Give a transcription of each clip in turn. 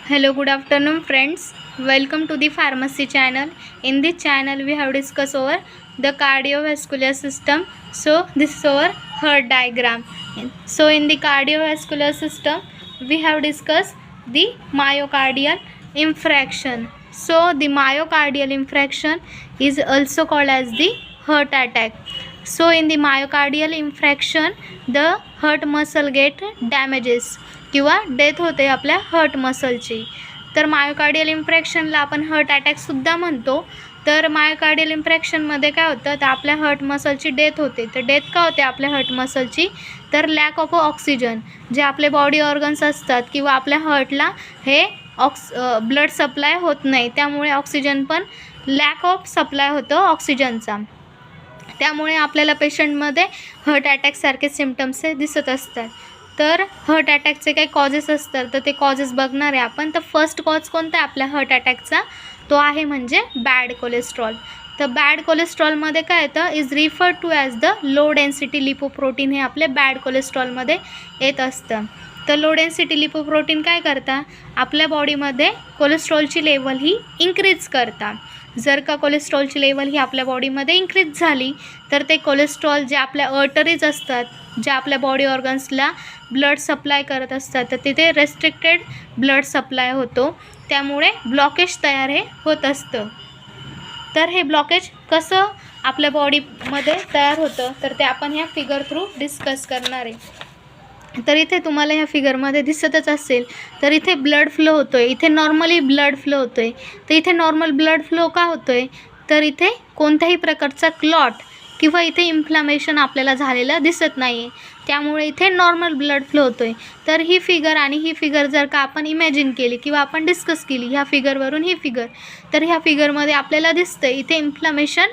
Hello, good afternoon friends. Welcome to the pharmacy channel. In this channel we have discussed over the cardiovascular system. So this is our heart diagram. So in the cardiovascular system we have discussed the myocardial infarction. So the myocardial infarction is also called as the heart attack. So in the myocardial infarction the heart muscle get damages किंवा death होते आपल्या heart मसलची. तर myocardial इन्फ्रॅक्शनला आपण heart अटॅकसुद्धा म्हणतो. तर myocardial इन्फ्रॅक्शनमध्ये काय होतं, तर आपल्या हार्ट मसलची डेथ होते. तर डेथ का होते आपल्या हार्ट मसलची, तर लॅक ऑफ ऑक्सिजन, जे आपले बॉडी ऑर्गन्स असतात किंवा आपल्या हार्टला हे ब्लड सप्लाय होत नाही, त्यामुळे ऑक्सिजन पण लॅक ऑफ सप्लाय होतं ऑक्सिजनचा. त्यामुळे आपल्याला पेशंटमध्ये हार्ट अटॅकसारखे सिम्पटम्स हे दिसत असतात. तर हार्ट अटॅकचे काही कॉजेस असतात, तर ते कॉजेस बघणार आहे आपण. तर फर्स्ट कॉज कोणता आहे आपल्या हार्ट अटॅकचा, तो आहे म्हणजे बॅड कोलेस्ट्रॉल. तर बॅड कोलेस्ट्रॉलमध्ये काय येतं, is referred to as the low density lipoprotein, हे आपले बॅड कोलेस्ट्रॉलमध्ये येत असतं. तर लो डेन्सिटी लिपोप्रोटीन काय करता, आपल्या बॉडीमध्ये कोलेस्ट्रॉलची लेवल ही इन्क्रीज करता. जर का कोलेस्ट्रॉलची लेवल ही आपल्या बॉडीमध्ये इन्क्रीज झाली तर ते कोलेस्ट्रॉल जे आपल्या अर्टरीज असतात, जे आपल्या बॉडी ऑर्गन्सला ब्लड सप्लाय करत असतात, तर तिथे रेस्ट्रिक्टेड ब्लड सप्लाय होतो. त्यामुळे ब्लॉकेज तयार हे होत असतं. तर हे ब्लॉकेज कसं आपल्या बॉडीमध्ये तयार होतं, तर ते आपण ह्या फिगर थ्रू डिस्कस करणार आहे. तर इथे तुम्हाला ह्या फिगरमध्ये दिसतच असेल, तर इथे ब्लड फ्लो होतो आहे, इथे नॉर्मली ब्लड फ्लो होतो आहे. तर इथे नॉर्मल ब्लड फ्लो का होतो आहे, तर इथे कोणत्याही प्रकारचा क्लॉट किंवा इथे इन्फ्लामेशन आपल्याला झालेलं दिसत नाही आहे, त्यामुळे इथे नॉर्मल ब्लड फ्लो होतो आहे. तर ही फिगर आणि ही फिगर जर का आपण इमॅजिन केली किंवा आपण डिस्कस केली ह्या फिगरवरून ही फिगर, तर ह्या फिगरमध्ये आपल्याला दिसतं इथे इन्फ्लामेशन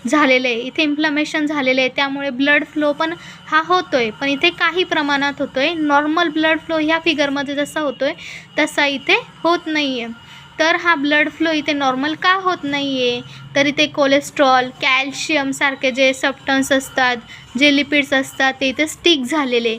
झालेलं आहे, इथे इन्फ्लामेशन झालेलं आहे. त्यामुळे ब्लड फ्लो पण हा होतो आहे, पण इथे काही प्रमाणात होतो आहे. नॉर्मल ब्लड फ्लो ह्या फिगरमध्ये जसा होतो आहे तसा इथे होत नाही आहे. तर हा ब्लड फ्लो इथे नॉर्मल का होत नाही आहे, तर इथे कोलेस्ट्रॉल, कॅल्शियमसारखे जे सबस्टन्स असतात, जे लिपिड्स असतात, ते इथे स्टिक झालेले,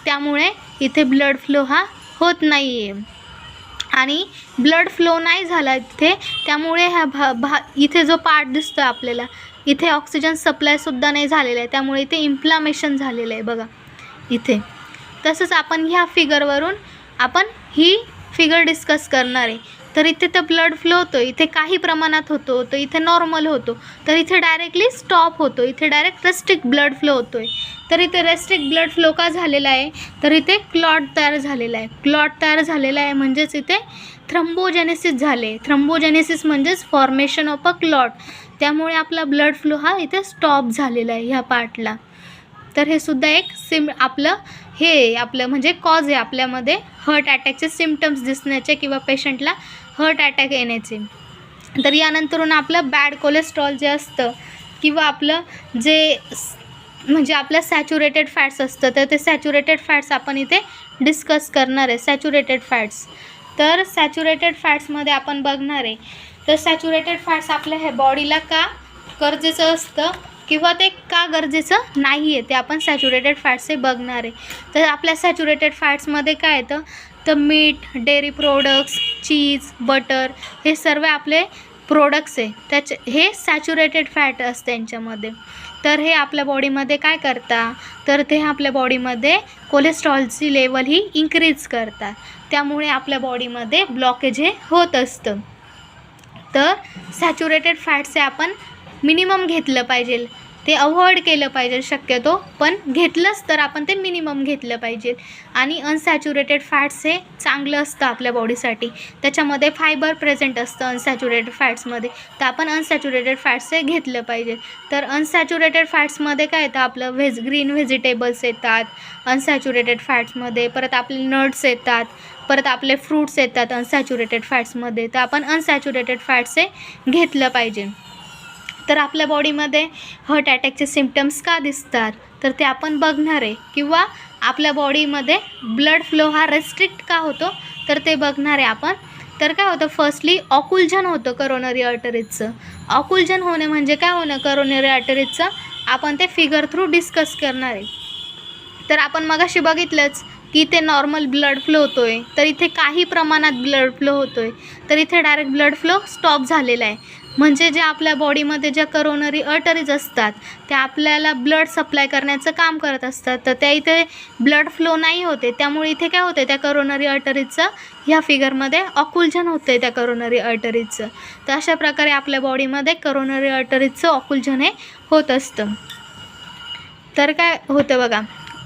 त्यामुळे इथे ब्लड फ्लो हा होत नाही आहे. आणि ब्लड फ्लो नाही झाला तिथे, त्यामुळे ह्या इथे जो पार्ट दिसतो आपल्याला, इथे ऑक्सिजन सप्लायसुद्धा नाही झालेलं आहे, त्यामुळे इथे इन्फ्लामेशन झालेलं आहे बघा इथे. तसंच आपण ह्या फिगरवरून आपण ही फिगर डिस्कस करणार आहे. तर इथे तर ब्लड फ्लो होतो, इथे काही प्रमाणात होतो, तर इथे नॉर्मल होतो, तर इथे डायरेक्टली स्टॉप होतो, इथे डायरेक्ट रेस्ट्रिक्ट ब्लड फ्लो होतो आहे. तर इथे रेस्ट्रिक्ट ब्लड फ्लो का झालेला आहे, तर इथे क्लॉट तयार झालेला आहे. क्लॉट तयार झालेला आहे म्हणजेच इथे थ्रम्बोजेनेसिस झाले. थ्रम्बोजेनेसिस म्हणजेच फॉर्मेशन ऑफ अ क्लॉट, त्यामुळे आपला ब्लड फ्लो हा इथे स्टॉप झालेला आहे ह्या पार्टला. तर हे सुद्धा एक आपलं म्हणजे कॉज आहे आपल्यामध्ये हार्ट अटॅकचे सिम्पटम्स दिसण्याचे किंवा पेशंटला हार्ट अटॅक येण्याचे. तर यानंतरून आपलं बॅड कोलेस्ट्रॉल जे असतं किंवा आपलं जे म्हणजे आपलं सॅच्युरेटेड फॅट्स असतं, तर ते सॅच्युरेटेड फॅट्स आपण इथे डिस्कस करणार आहे. सॅच्युरेटेड फॅट्स, तर सॅच्युरेटेड फॅट्समध्ये आपण बघणार आहे, तर सॅच्युरेटेड फॅट्स आपल्या ह्या बॉडीला का गरजेचं असतं किंवा ते का गरजेचं नाही आहे, ते आपण सॅच्युरेटेड फॅट्स हे बघणार आहे. तर आपल्या सॅच्युरेटेड फॅट्समध्ये काय येतं, तर मीठ, डेअरी प्रोडक्ट्स, चीज, बटर, हे सर्व आपले प्रोडक्ट्स आहे, त्याचे हे सॅच्युरेटेड फॅट असते त्यांच्यामध्ये. तर हे आपल्या बॉडीमध्ये काय करता, तर ते आपल्या बॉडीमध्ये कोलेस्ट्रॉलची लेवल ही इन्क्रीज करतात, त्यामुळे आपल्या बॉडीमध्ये ब्लॉकेज हे होत असतं. तर सॅच्युरेटेड फॅट्स हे आपण मिनिमम घेतलं पाहिजे, ते अवॉइड केलं पाहिजे शक्यतो, पण घेतलंच तर आपण ते मिनिमम घेतलं पाहिजे. आणि अनसॅच्युरेटेड फॅट्स हे चांगलं असतं आपल्या बॉडीसाठी, त्याच्यामध्ये फायबर प्रेझेंट असतं अनसॅच्युरेटेड फॅट्समध्ये, तर आपण अनसॅच्युरेटेड फॅट्स हे घेतलं पाहिजे. तर अनसॅच्युरेटेड फॅट्समध्ये काय येतं, आपलं ग्रीन व्हेजिटेबल्स येतात अनसॅच्युरेटेड फॅट्समध्ये, परत आपले नट्स येतात, परत आपले फ्रूट्स येतात अनसॅच्युरेटेड फॅट्समध्ये. तर आपण अनसॅच्युरेटेड फॅट्स हे घेतलं पाहिजे. तर आपल्या बॉडीमध्ये हार्ट अटॅकचे सिम्पटम्स का दिसतात, तर ते आपण बघणार आहे. किंवा आपल्या बॉडीमध्ये ब्लड फ्लो हा रेस्ट्रिक्ट का होतो, तर ते बघणार आहे आपण. तर काय होतं, फर्स्टली ऑकुल्जन होतं करोनरी आर्टरीजचं. ऑकुल्जन होणे म्हणजे काय होणं करोनरी आर्टरीजचं, आपण ते फिगर थ्रू डिस्कस करणार आहे. तर आपण मगाशी बघितलंच की ते नॉर्मल ब्लड फ्लो होतो आहे, तर इथे काही प्रमाणात ब्लड फ्लो होतो आहे, तर इथे डायरेक्ट ब्लड फ्लो स्टॉप झालेला आहे. म्हणजे जे आपल्या बॉडीमध्ये ज्या करोनरी अर्टरीज असतात त्या आपल्याला ब्लड सप्लाय करण्याचं काम करत असतात, तर त्या इथे ब्लड फ्लो नाही होते. त्यामुळे इथे काय होते, त्या करोनरी अर्टरीजचं ह्या फिगरमध्ये ऑक्लुजन होतं आहे त्या करोनरी अर्टरीजचं. तर अशा प्रकारे आपल्या बॉडीमध्ये करोनरी अर्टरीजचं ऑक्लुजन हे होत असतं. तर काय होतं बघा,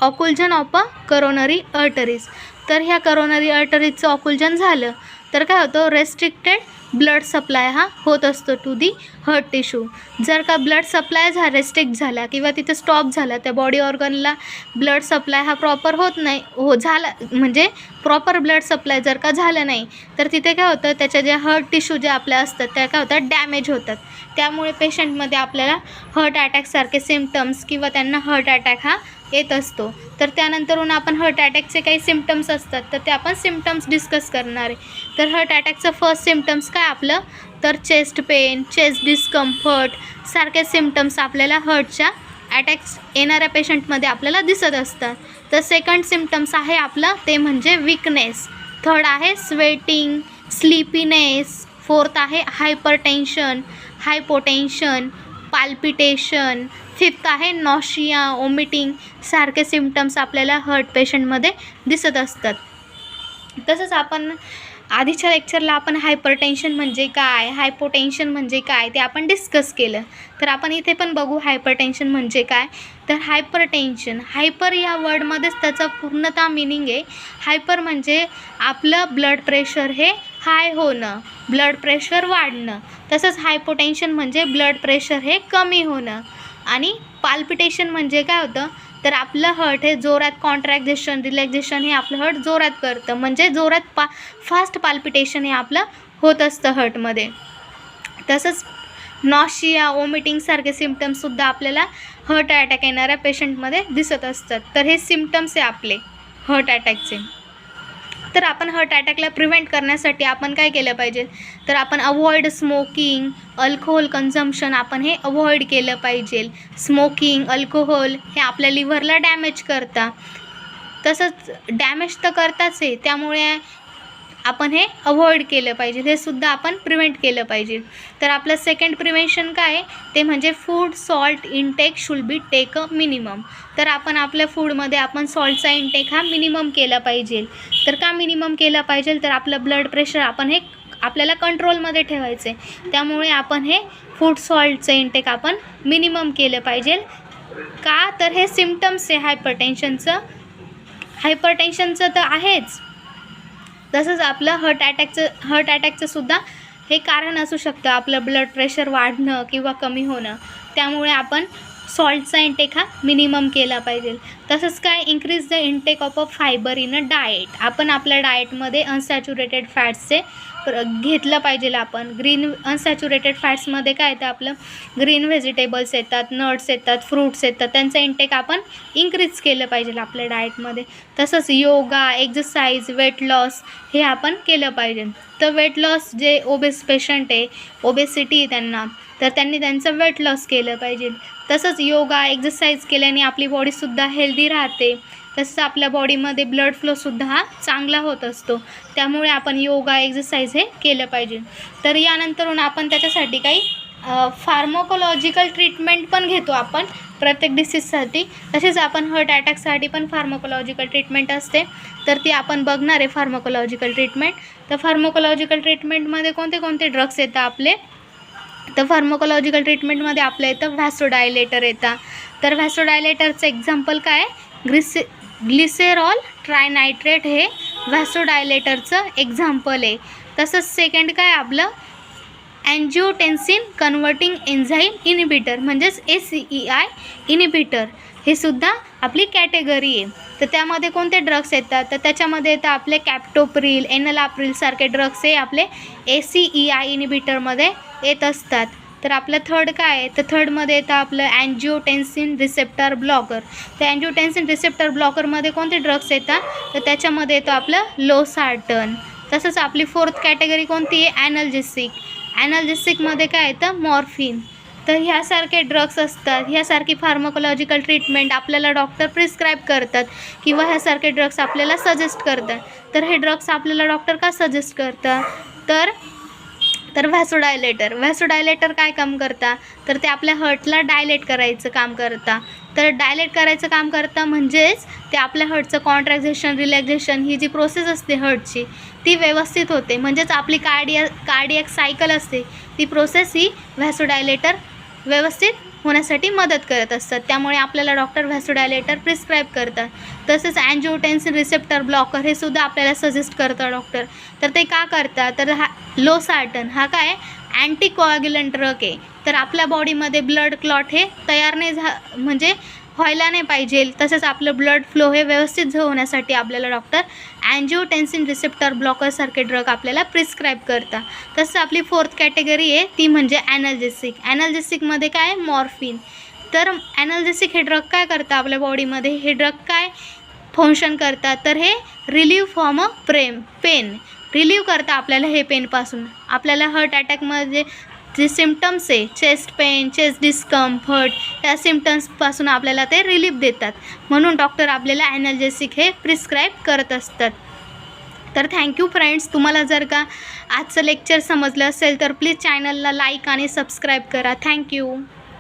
ऑक्लुजन ऑफ अ करोनरी अर्टरीज. तर ह्या करोनरी अर्टरीजचं ऑक्लुजन झालं तर काय होतं, रेस्ट्रिक्टेड ब्लड सप्लाय हा होत असतो टू दी हार्ट टिश्यू. जर का ब्लड सप्लाय रेस्ट्रिक्ट झाला किंवा तिथे स्टॉप झाला, त्या बॉडी ऑर्गनला ब्लड सप्लाय हा प्रॉपर होत नाही झाला, म्हणजे प्रॉपर ब्लड सप्लाय जर का झालं नाही, तर तिथे काय होतं, त्याच्या ज्या हार्ट टिश्यू ज्या आपल्या असतात त्या काय होतात, डॅमेज होतात. त्यामुळे पेशंटमध्ये आपल्याला हार्ट अटॅकसारखे सिम्पटम्स किंवा त्यांना हार्ट अटॅक हा येत असतो. तर त्यानंतरून आपण हार्ट अटॅकचे काही सिम्पटम्स असतात, तर ते आपण सिम्पटम्स डिस्कस करणार आहे. तर हार्ट अटॅकचं फर्स्ट सिम्पटम्स काय आपलं, तर चेस्ट पेन, चेस्ट डिस्कम्फर्ट सारखे सिम्पटम्स आपल्याला हार्टच्या अटॅक्स येणाऱ्या पेशंटमध्ये आपल्याला दिसत असतात. तर सेकंड सिम्पटम्स आहे आपलं ते म्हणजे विकनेस. थर्ड आहे स्वेटिंग, स्लीपीनेस. फोर्थ आहे हायपरटेन्शन, हायपोटेन्शन, पाल्पिटेशन. फिफ्थ आहे नॉशिया, ओमिटिंग सारखे सिम्पटम्स आपल्याला हार्ट पेशंटमध्ये दिसत असतात. तसंच आपण आधीच्या लेक्चरला आपण हायपरटेन्शन म्हणजे काय, हायपोटेन्शन म्हणजे काय ते आपण डिस्कस केलं. तर आपण इथे पण बघू हायपरटेन्शन म्हणजे काय. तर हायपरटेन्शन, हायपर या वर्डमध्येच त्याचं पूर्णतः मिनिंग आहे. हायपर म्हणजे आपलं ब्लड प्रेशर हे हाय होणं, ब्लड प्रेशर वाढणं. तसंच हायपोटेन्शन म्हणजे ब्लड प्रेशर हे कमी होणं. आणि पाल्पिटेशन म्हणजे काय होतं, तर आपलं हार्ट हे जोरात कॉन्ट्रॅक्झेशन, रिलॅक्झेशन हे आपलं हार्ट जोरात करतं, म्हणजे जोरात फास्ट पाल्पिटेशन हे आपलं होत असतं हार्टमध्ये. तसंच नॉशिया, ओमिटिंगसारखे सिम्पटम्ससुद्धा आपल्याला हार्ट अटॅक येणाऱ्या पेशंटमध्ये दिसत असतात. तर हे सिम्पटम्स आहे आपले हार्ट अटॅकचे. तर आपण हार्ट अटॅकला प्रिव्हेंट करण्यासाठी आपण काय केलं पाहिजे, तर आपण अवॉइड स्मोकिंग, अल्कोहोल कन्झम्पशन आपण हे अवॉइड केलं पाहिजे. स्मोकिंग, अल्कोहोल हे आपल्या लिव्हरला डॅमेज करतात. तसंच डॅमेज तर करताच आहे, त्यामुळे आपण हे अवॉइड केलं पाहिजे, हे सुद्धा आपण प्रिव्हेंट केलं पाहिजे. तर आपलं सेकंड प्रिव्हेन्शन काय आहे ते म्हणजे food salt intake should be take a minimum. तर आपण आपल्या फूडमध्ये आपण सॉल्टचा इंटेक हा मिनिमम केला पाहिजे. तर का मिनिमम केला पाहिजे, तर आपलं ब्लड प्रेशर आपण हे आपल्याला कंट्रोलमध्ये ठेवायचं आहे, त्यामुळे आपण हे फूड सॉल्टचं इंटेक आपण मिनिमम केलं पाहिजे. का, तर हे सिम्पटम्स आहे हायपरटेन्शनचं तर आहेच. तसंच आपलं हार्ट अटॅकचं सुद्धा हे कारण असू शकतं, आपलं ब्लड प्रेशर वाढणं किंवा कमी होणं. त्यामुळे आपण सॉल्टचा इंटेक हा मिनिमम केला पाहिजे. तसंच काय, increase the intake of a fibre in a diet. आपण आपल्या डाएटमध्ये अनसॅच्युरेटेड फॅट्सचे घेतलं पाहिजे. आपण ग्रीन अनसॅच्युरेटेड फॅट्समध्ये काय येतं, आपलं ग्रीन व्हेजिटेबल्स येतात, नट्स येतात, फ्रूट्स येतात, त्यांचं इंटेक आपण इन्क्रीज केलं पाहिजे आपल्या डाएटमध्ये. तसंच योगा, एक्झरसाइज, वेट लॉस हे आपण केलं पाहिजे. तर वेट लॉस जे ओबेस पेशंट आहे, ओबेसिटी आहे त्यांना, तर त्यांनी त्यांचं वेट लॉस केलं पाहिजे. तसंच योगा, एक्झरसाइज केल्याने आपली बॉडीसुद्धा हेल्दी राहते. तसंच आपल्या बॉडीमध्ये ब्लड फ्लोसुद्धा हा चांगला होत असतो, त्यामुळे आपण योगा, एक्झरसाइज हे केलं पाहिजे. तर यानंतरून आपण त्याच्यासाठी काही फार्माकोलॉजिकल ट्रीटमेंट पण घेतो आपण प्रत्येक डिसीजसाठी. तसेच आपण हार्ट अटॅकसाठी पण फार्माकोलॉजिकल ट्रीटमेंट असते, तर ती आपण बघणार आहे फार्माकोलॉजिकल ट्रीटमेंट. तर फार्माकोलॉजिकल ट्रीटमेंटमध्ये कोणते कोणते ड्रग्स येतात आपले, तर फार्माकोलॉजिकल ट्रीटमेंटमध्ये आपलं येतं व्हॅसोडायलेटर येतं. तर व्हॅसोडायलेटरचं एक्झाम्पल काय, ग्लिसेरॉल ट्रायनायट्रेट हे व्हॅसोडायलेटरचं एक्झाम्पल आहे. तसंच सेकंड काय आपलं अँजिओटेन्सिन कन्व्हर्टिंग एन्झाईम इनिबिटर म्हणजेच ACEI इनिबिटर, हे सुद्धा आपली कॅटेगरी आहे. तर त्यामध्ये कोणते ड्रग्स येतात, तर त्याच्यामध्ये येतं आपले कॅप्टोप्रिल, एनलाप्रिल सारखे ड्रग्स हे आपले ACEI इनिबिटरमध्ये येत असतात. तर आपलं थर्ड काय आहे, तर थर्डमध्ये येतं आपलं अँजिओटेन्सिन रिसेप्टर ब्लॉकर. तर अँजिओटेन्सिन रिसेप्टर ब्लॉकरमध्ये कोणते ड्रग्स येतात, तर त्याच्यामध्ये येतं आपलं लोसार्टन. तसंच आपली फोर्थ कॅटेगरी कोणती आहे, ॲनल्जेसिक. ॲनल्जेसिकमध्ये काय येतं, मॉर्फिन. तर ह्यासारखे ड्रग्स असतात, ह्यासारखी फार्माकोलॉजिकल ट्रीटमेंट आपल्याला डॉक्टर प्रिस्क्राईब करतात किंवा ह्यासारखे ड्रग्स आपल्याला सजेस्ट करतात. तर हे ड्रग्स आपल्याला डॉक्टर का सजेस्ट करतात? तर व्हॅसोडायलेटर काय काम करता? तर ते आपल्या हार्टला डायलेट करायचं काम करता. तर डायलेट करायचं काम करता म्हणजेच ते आपल्या हार्टचं कॉन्ट्रॅक्झेशन, रिलॅक्झेशन ही जी प्रोसेस असते हार्टची ती व्यवस्थित होते. म्हणजेच आपली कार्डियक सायकल असते ती प्रोसेस ही व्हॅसोडायलेटर व्यवस्थित होण्यासाठी मदत करत असतात. त्यामुळे आपल्याला डॉक्टर व्हॅसोडायलेटर प्रिस्क्राईब करतात. तसेच अँजिओटेन्सिन रिसेप्टर ब्लॉकर हे सुद्धा आपल्याला सजेस्ट करतात डॉक्टर. तर ते का करतात? तर हा लोसार्टन हा काय अँटीकोॲग्युलंट ड्रग आहे. तर आपल्या बॉडीमध्ये ब्लड क्लॉट हे तयार नाही म्हणजे व्हायला नाही पाहिजे. तसंच आपलं ब्लड फ्लो हे व्यवस्थित होण्यासाठी आपल्याला डॉक्टर अँजिओटेन्सिन रिसेप्टर ब्लॉकरसारखे ड्रग आपल्याला प्रिस्क्राईब करतात. तसं आपली 4th कॅटेगरी आहे ती म्हणजे ॲनाल्जेसिक. ॲनाल्जेसिकमध्ये काय मॉर्फिन. तर ॲनाल्जेसिक हे ड्रग काय करतात आपल्या बॉडीमध्ये? हे ड्रग काय फंक्शन करतात? तर हे relieve from a pain relieve करता आपल्याला हे पेनपासून. आपल्याला हार्ट अटॅकमध्ये जे सिम्पटम्स आहे चेस्ट पेन, चेस्ट डिस्कम्फर्ट या सिम्पटम्सपासून आपल्याला ते रिलीफ देतात. म्हणून डॉक्टर आपल्याला ॲनाल्जेसिक हे प्रिस्क्राईब करत असतात. तर थँक्यू फ्रेंड्स. तुम्हाला जर का आजचं लेक्चर समजलं असेल तर प्लीज चॅनलला लाईक आणि सबस्क्राईब करा. थँक्यू.